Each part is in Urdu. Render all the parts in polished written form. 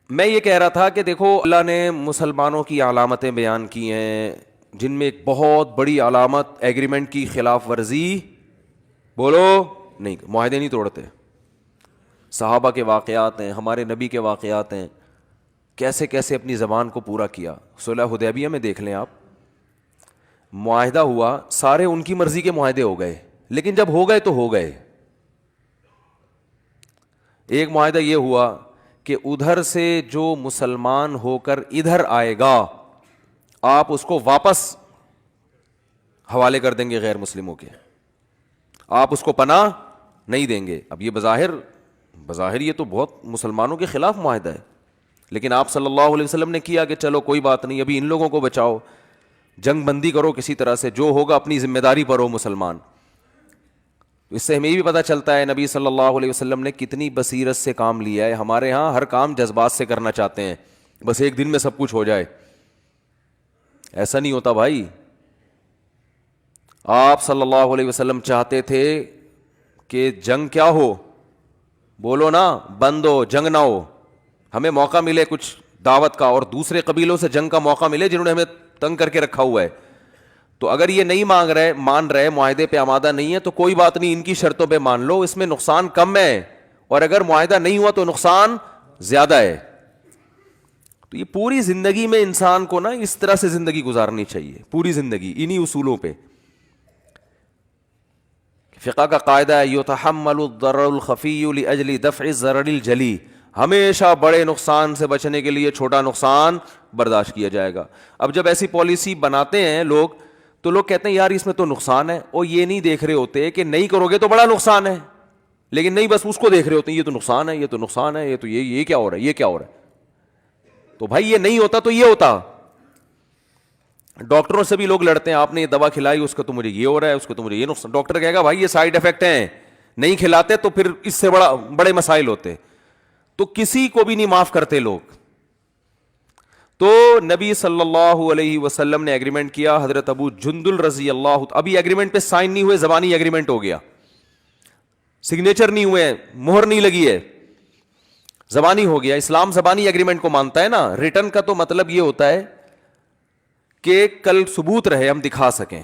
میں یہ کہہ رہا تھا کہ دیکھو اللہ نے مسلمانوں کی علامتیں بیان کی ہیں جن میں ایک بہت بڑی علامت ایگریمنٹ کی خلاف ورزی، بولو نہیں، معاہدے نہیں توڑتے. صحابہ کے واقعات ہیں، ہمارے نبی کے واقعات ہیں، کیسے کیسے اپنی زبان کو پورا کیا. صلح حدیبیہ میں دیکھ لیں آپ، معاہدہ ہوا، سارے ان کی مرضی کے معاہدے ہو گئے، لیکن جب ہو گئے تو ہو گئے. ایک معاہدہ یہ ہوا کہ ادھر سے جو مسلمان ہو کر ادھر آئے گا آپ اس کو واپس حوالے کر دیں گے غیر مسلموں کے، آپ اس کو پناہ نہیں دیں گے. اب یہ بظاہر یہ تو بہت مسلمانوں کے خلاف معاہدہ ہے، لیکن آپ صلی اللہ علیہ وسلم نے کیا کہ چلو کوئی بات نہیں، ابھی ان لوگوں کو بچاؤ، جنگ بندی کرو کسی طرح سے، جو ہوگا اپنی ذمہ داری پر ہو مسلمان. اس سے ہمیں بھی پتہ چلتا ہے نبی صلی اللہ علیہ وسلم نے کتنی بصیرت سے کام لیا ہے. ہمارے ہاں ہر کام جذبات سے کرنا چاہتے ہیں، بس ایک دن میں سب کچھ ہو جائے. ایسا نہیں ہوتا بھائی. آپ صلی اللہ علیہ وسلم چاہتے تھے کہ جنگ کیا ہو، بولو نا، بند ہو، جنگ نہ ہو، ہمیں موقع ملے کچھ دعوت کا، اور دوسرے قبیلوں سے جنگ کا موقع ملے جنہوں نے ہمیں تنگ کر کے رکھا ہوا ہے. تو اگر یہ نہیں مان رہے، معاہدے پہ آمادہ نہیں ہے، تو کوئی بات نہیں، ان کی شرطوں پہ مان لو، اس میں نقصان کم ہے، اور اگر معاہدہ نہیں ہوا تو نقصان زیادہ ہے. تو یہ پوری زندگی میں انسان کو نا اس طرح سے زندگی گزارنی چاہیے، پوری زندگی انہی اصولوں پہ. فقہ کا قاعدہ ہے یتحمل الضرر الخفی لاجل دفع الضرر الجلی، ہمیشہ بڑے نقصان سے بچنے کے لیے چھوٹا نقصان برداشت کیا جائے گا. اب جب ایسی پالیسی بناتے ہیں لوگ تو لوگ کہتے ہیں یار اس میں تو نقصان ہے، اور یہ نہیں دیکھ رہے ہوتے کہ نہیں کرو گے تو بڑا نقصان ہے، لیکن نہیں، بس اس کو دیکھ رہے ہوتے ہیں یہ تو نقصان ہے، یہ تو نقصان ہے، یہ تو یہ کیا ہو رہا ہے، یہ کیا ہو رہا ہے. تو بھائی یہ نہیں ہوتا تو یہ ہوتا. ڈاکٹروں سے بھی لوگ لڑتے ہیں، آپ نے یہ دوا کھلائی، اس کو تو مجھے یہ ہو رہا ہے، اس کو تو مجھے یہ نقصان. ڈاکٹر کہے گا بھائی یہ سائیڈ افیکٹ ہیں، نہیں کھلاتے تو پھر اس سے بڑے مسائل ہوتے. تو کسی کو بھی نہیں معاف کرتے لوگ. تو نبی صلی اللہ علیہ وسلم نے ایگریمنٹ کیا. حضرت ابو جندل رضی اللہ، ابھی ایگریمنٹ پہ سائن نہیں ہوئے، زبانی ایگریمنٹ ہو گیا، سگنیچر نہیں ہوئے، مہر نہیں لگی ہے، زبانی ہو گیا. اسلام زبانی ایگریمنٹ کو مانتا ہے نا. ریٹن کا تو مطلب یہ ہوتا ہے کہ کل ثبوت رہے، ہم دکھا سکیں.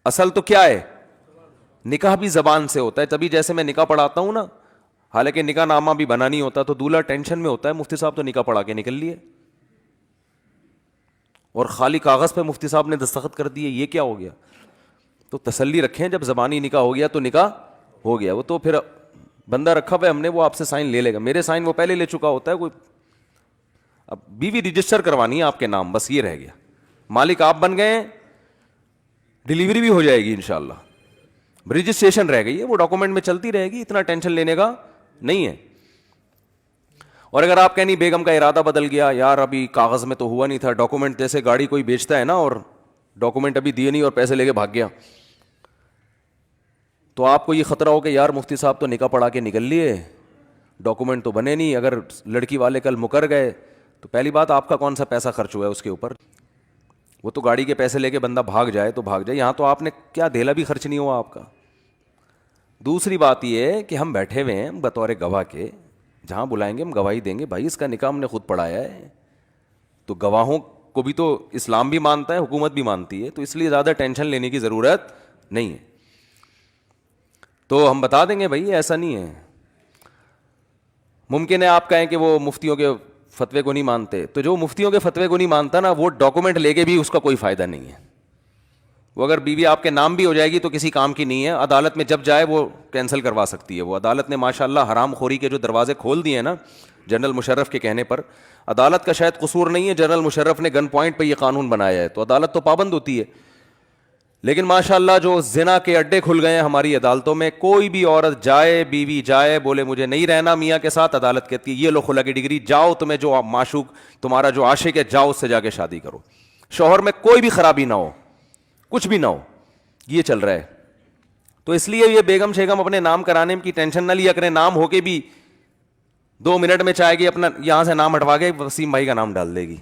اصل تو کیا ہے، نکاح بھی زبان سے ہوتا ہے. تبھی جیسے میں نکاح پڑھاتا ہوں نا، حالانکہ نکاح نامہ بھی بنا نہیں ہوتا، تو دولہا ٹینشن میں ہوتا ہے، مفتی صاحب تو نکاح پڑھا کے نکل لیے، اور خالی کاغذ پہ مفتی صاحب نے دستخط کر دیے، یہ کیا ہو گیا. تو تسلی رکھیں، جب زبانی نکاح ہو گیا تو نکاح ہو گیا. وہ تو پھر بندہ رکھا ہوا ہے ہم نے، وہ آپ سے سائن لے لے گا. میرے سائن وہ پہلے لے چکا ہوتا ہے. کوئی اب بیوی رجسٹر کروانی ہے آپ کے نام، بس یہ رہ گیا. مالک آپ بن گئے، ڈیلیوری بھی ہو جائے گی انشاءاللہ، رجسٹریشن رہ گئی ہے، وہ ڈاکومنٹ میں چلتی رہے گی، اتنا ٹینشن لینے کا نہیں ہے. اور اگر آپ کہیں نہیں، بیگم کا ارادہ بدل گیا، یار ابھی کاغذ میں تو ہوا نہیں تھا، ڈاکومنٹ جیسے گاڑی کوئی بیچتا ہے نا، اور ڈاکومنٹ ابھی دیے نہیں اور پیسے لے کے بھاگ گیا، تو آپ کو یہ خطرہ ہو کہ یار مفتی صاحب تو نکاح پڑھا کے نکل لیے، ڈاکومنٹ تو بنے نہیں. اگر لڑکی والے کل مکر گئے تو پہلی بات آپ کا کون سا پیسہ خرچ ہوا ہے اس کے اوپر. وہ تو گاڑی کے پیسے لے کے بندہ بھاگ جائے تو بھاگ جائے، یہاں تو آپ نے کیا دھیلا بھی خرچ نہیں ہوا آپ کا. دوسری بات یہ ہے کہ ہم بیٹھے ہوئے ہیں بطور گواہ کے، جہاں بلائیں گے ہم گواہی دیں گے. بھائی اس کا نکاح ہم نے خود پڑھایا ہے، تو گواہوں کو بھی تو اسلام بھی مانتا ہے، حکومت بھی مانتی ہے، تو اس لیے زیادہ ٹینشن لینے کی ضرورت نہیں ہے. تو ہم بتا دیں گے بھائی ایسا نہیں ہے. ممکن ہے آپ کہیں کہ وہ مفتیوں کے فتوے کو نہیں مانتے، تو جو مفتیوں کے فتوے کو نہیں مانتا نا، وہ ڈاکومنٹ لے کے بھی اس کا کوئی فائدہ نہیں ہے. وہ اگر بیوی آپ کے نام بھی ہو جائے گی تو کسی کام کی نہیں ہے. عدالت میں جب جائے وہ کینسل کروا سکتی ہے. وہ عدالت نے ماشاءاللہ حرام خوری کے جو دروازے کھول دیے ہیں نا، جنرل مشرف کے کہنے پر، عدالت کا شاید قصور نہیں ہے، جنرل مشرف نے گن پوائنٹ پہ یہ قانون بنایا ہے، تو عدالت تو پابند ہوتی ہے. لیکن ماشاءاللہ جو زنا کے اڈے کھل گئے ہیں ہماری عدالتوں میں، کوئی بھی عورت جائے، بیوی جائے، بولے مجھے نہیں رہنا میاں کے ساتھ، عدالت کہتی ہے یہ لو خلا کی ڈگری، جاؤ، تمہیں جو معشوق، تمہارا جو عاشق ہے، جاؤ اس سے جا کے شادی کرو. شوہر میں کوئی بھی خرابی نہ ہو، کچھ بھی نہ ہو، یہ چل رہا ہے. تو اس لیے یہ بیگم شیگم اپنے نام کرانے کی ٹینشن نہ لیا کریں. نام ہو کے بھی 2 منٹ میں چاہے گی اپنا یہاں سے نام ہٹوا کے وسیم بھائی کا نام ڈال دے گی،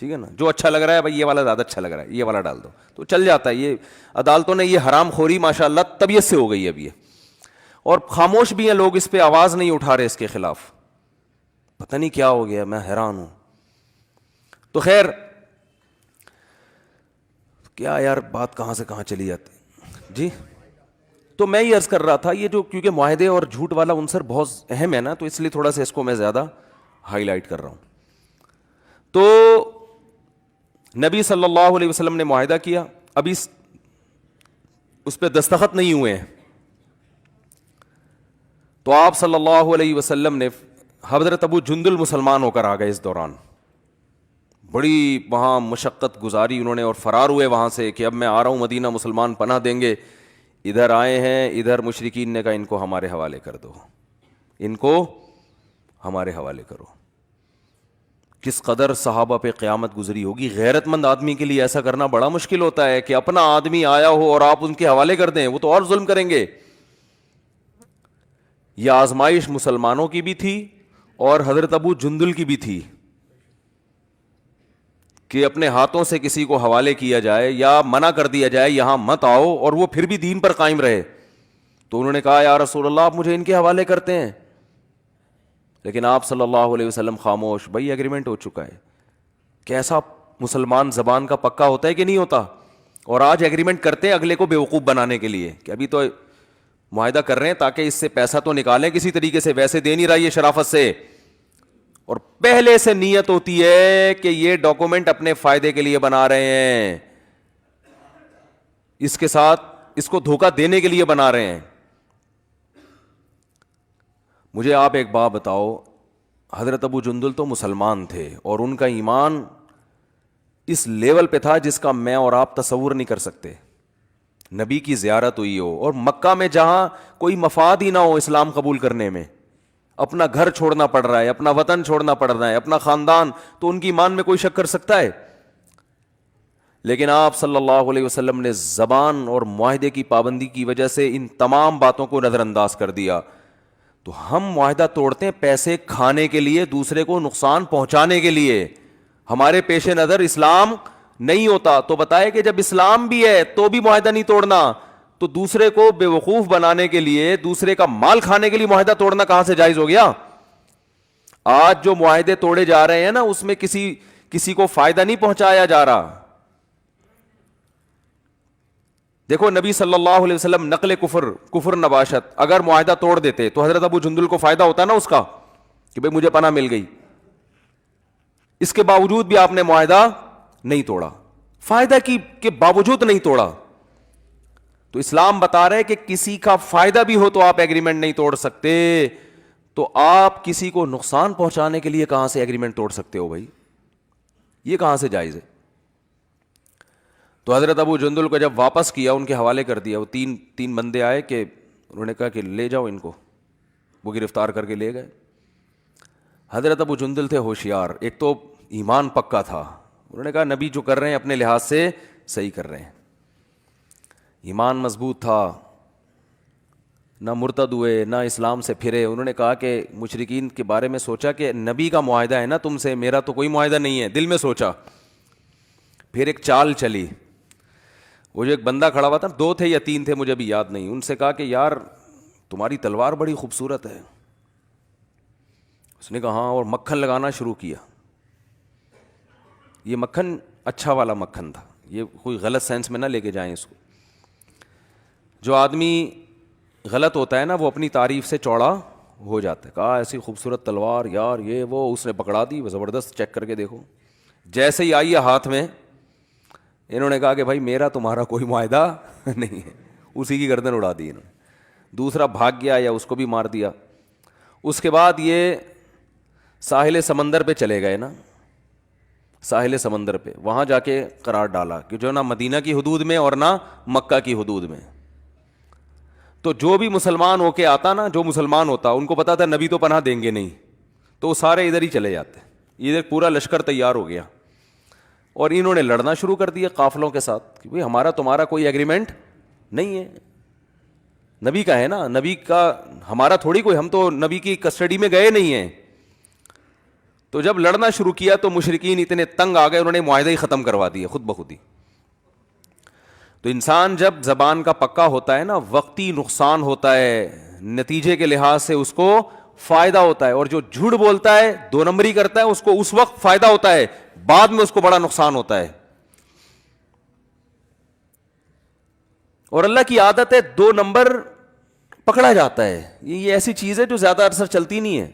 ٹھیک ہے نا، جو اچھا لگ رہا ہے بھائی یہ والا زیادہ اچھا لگ رہا ہے، یہ والا ڈال دو، تو چل جاتا ہے. یہ عدالتوں نے یہ حرام خوری ماشاءاللہ طبیعت سے ہو گئی ہے اب یہ، اور خاموش بھی ہیں لوگ، اس پہ آواز نہیں اٹھا رہے اس کے خلاف. پتہ نہیں کیا ہو گیا, میں حیران ہوں. تو خیر کیا یار, بات کہاں سے کہاں چلی جاتی. جی تو میں یہ عرض کر رہا تھا, یہ جو کیونکہ معاہدے اور جھوٹ والا عنصر بہت اہم ہے نا, تو اس لیے تھوڑا سا اس کو میں زیادہ ہائی لائٹ کر رہا ہوں. تو نبی صلی اللہ علیہ وسلم نے معاہدہ کیا, ابھی اس پہ دستخط نہیں ہوئے ہیں, تو آپ صلی اللہ علیہ وسلم نے, حضرت ابو جندل مسلمان ہو کر آ گئے اس دوران, بڑی وہاں مشقت گزاری انہوں نے اور فرار ہوئے وہاں سے کہ اب میں آ رہا ہوں مدینہ, مسلمان پناہ دیں گے. ادھر آئے ہیں, ادھر مشرکین نے کہا ان کو ہمارے حوالے کر دو, ان کو ہمارے حوالے کرو. کس قدر صحابہ پہ قیامت گزری ہوگی. غیرت مند آدمی کے لیے ایسا کرنا بڑا مشکل ہوتا ہے کہ اپنا آدمی آیا ہو اور آپ ان کے حوالے کر دیں, وہ تو اور ظلم کریں گے. یہ آزمائش مسلمانوں کی بھی تھی اور حضرت ابو جندل کی بھی تھی کہ اپنے ہاتھوں سے کسی کو حوالے کیا جائے یا منع کر دیا جائے یہاں مت آؤ, اور وہ پھر بھی دین پر قائم رہے. تو انہوں نے کہا یا رسول اللہ آپ مجھے ان کے حوالے کرتے ہیں, لیکن آپ صلی اللہ علیہ وسلم خاموش. بھائی ایگریمنٹ ہو چکا ہے. کیسا مسلمان زبان کا پکا ہوتا ہے کہ نہیں ہوتا, اور آج ایگریمنٹ کرتے ہیں اگلے کو بیوقوف بنانے کے لیے کہ ابھی تو معاہدہ کر رہے ہیں تاکہ اس سے پیسہ تو نکالیں کسی طریقے سے, ویسے دے نہیں رہا یہ شرافت سے, اور پہلے سے نیت ہوتی ہے کہ یہ ڈاکومنٹ اپنے فائدے کے لیے بنا رہے ہیں, اس کے ساتھ اس کو دھوکہ دینے کے لیے بنا رہے ہیں. مجھے آپ ایک بات بتاؤ, حضرت ابو جندل تو مسلمان تھے اور ان کا ایمان اس لیول پہ تھا جس کا میں اور آپ تصور نہیں کر سکتے. نبی کی زیارت ہوئی ہو اور مکہ میں جہاں کوئی مفاد ہی نہ ہو اسلام قبول کرنے میں, اپنا گھر چھوڑنا پڑ رہا ہے, اپنا وطن چھوڑنا پڑ رہا ہے, اپنا خاندان, تو ان کی ایمان میں کوئی شک کر سکتا ہے؟ لیکن آپ صلی اللہ علیہ وسلم نے زبان اور معاہدے کی پابندی کی وجہ سے ان تمام باتوں کو نظر انداز کر دیا. تو ہم معاہدہ توڑتے ہیں پیسے کھانے کے لیے, دوسرے کو نقصان پہنچانے کے لیے. ہمارے پیش نظر اسلام نہیں ہوتا, تو بتائے کہ جب اسلام بھی ہے تو بھی معاہدہ نہیں توڑنا, تو دوسرے کو بے وقوف بنانے کے لیے, دوسرے کا مال کھانے کے لیے معاہدہ توڑنا کہاں سے جائز ہو گیا؟ آج جو معاہدے توڑے جا رہے ہیں نا, اس میں کسی کو فائدہ نہیں پہنچایا جا رہا. دیکھو نبی صلی اللہ علیہ وسلم نقل کفر نباشت, اگر معاہدہ توڑ دیتے تو حضرت ابو جندل کو فائدہ ہوتا نا اس کا کہ بھئی مجھے پناہ مل گئی. اس کے باوجود بھی آپ نے معاہدہ نہیں توڑا, فائدہ کی کے باوجود نہیں توڑا. تو اسلام بتا رہے کہ کسی کا فائدہ بھی ہو تو آپ ایگریمنٹ نہیں توڑ سکتے. تو آپ کسی کو نقصان پہنچانے کے لیے کہاں سے ایگریمنٹ توڑ سکتے ہو بھائی؟ یہ کہاں سے جائز ہے؟ تو حضرت ابو جندل کو جب واپس کیا, ان کے حوالے کر دیا, وہ تین بندے آئے کہ انہوں نے کہا کہ لے جاؤ ان کو, وہ گرفتار کر کے لے گئے. حضرت ابو جندل تھے ہوشیار, ایک تو ایمان پکا تھا, انہوں نے کہا نبی جو کر رہے ہیں اپنے لحاظ سے صحیح کر رہے ہیں. ایمان مضبوط تھا, نہ مرتد ہوئے نہ اسلام سے پھرے. انہوں نے کہا کہ مشرکین کے بارے میں سوچا کہ نبی کا معاہدہ ہے نا تم سے, میرا تو کوئی معاہدہ نہیں ہے, دل میں سوچا. پھر ایک چال چلی, وہ جو ایک بندہ کھڑا ہوا تھا, 2 تھے یا 3 تھے مجھے بھی یاد نہیں, ان سے کہا کہ یار تمہاری تلوار بڑی خوبصورت ہے. اس نے کہا ہاں, اور مکھن لگانا شروع کیا. یہ مکھن اچھا والا مکھن تھا, یہ کوئی غلط سینس میں نہ لے کے جائیں اس کو. جو آدمی غلط ہوتا ہے نا وہ اپنی تعریف سے چوڑا ہو جاتا ہے. کہا ایسی خوبصورت تلوار یار, یہ وہ, اس نے پکڑا دی, وہ زبردست, چیک کر کے دیکھو. جیسے ہی آئی ہے ہاتھ میں, انہوں نے کہا کہ بھائی میرا تمہارا کوئی معاہدہ نہیں ہے, اسی کی گردن اڑا دی انہوں نے. دوسرا بھاگ گیا یا اس کو بھی مار دیا. اس کے بعد یہ ساحل سمندر پہ چلے گئے نا, ساحل سمندر پہ, وہاں جا کے قرار ڈالا کہ جو نہ مدینہ کی حدود میں اور نہ مکہ کی حدود میں. تو جو بھی مسلمان ہو کے آتا نا, جو مسلمان ہوتا, ان کو پتا تھا نبی تو پناہ دیں گے نہیں, تو وہ سارے ادھر ہی چلے جاتے. ادھر پورا لشکر تیار ہو گیا اور انہوں نے لڑنا شروع کر دیا قافلوں کے ساتھ کہ بھئی ہمارا تمہارا کوئی ایگریمنٹ نہیں ہے, نبی کا ہے نا, نبی کا, ہمارا تھوڑی کوئی, ہم تو نبی کی کسٹڈی میں گئے نہیں ہیں. تو جب لڑنا شروع کیا تو مشرکین اتنے تنگ آ گئے, انہوں نے معاہدہ ہی ختم کروا دیا خود بخود ہی. تو انسان جب زبان کا پکا ہوتا ہے نا, وقتی نقصان ہوتا ہے, نتیجے کے لحاظ سے اس کو فائدہ ہوتا ہے, اور جو جھوٹ بولتا ہے, 2 نمبری کرتا ہے, اس کو اس وقت فائدہ ہوتا ہے, بعد میں اس کو بڑا نقصان ہوتا ہے. اور اللہ کی عادت ہے 2 نمبر پکڑا جاتا ہے, یہ ایسی چیز ہے جو زیادہ عرصہ چلتی نہیں ہے.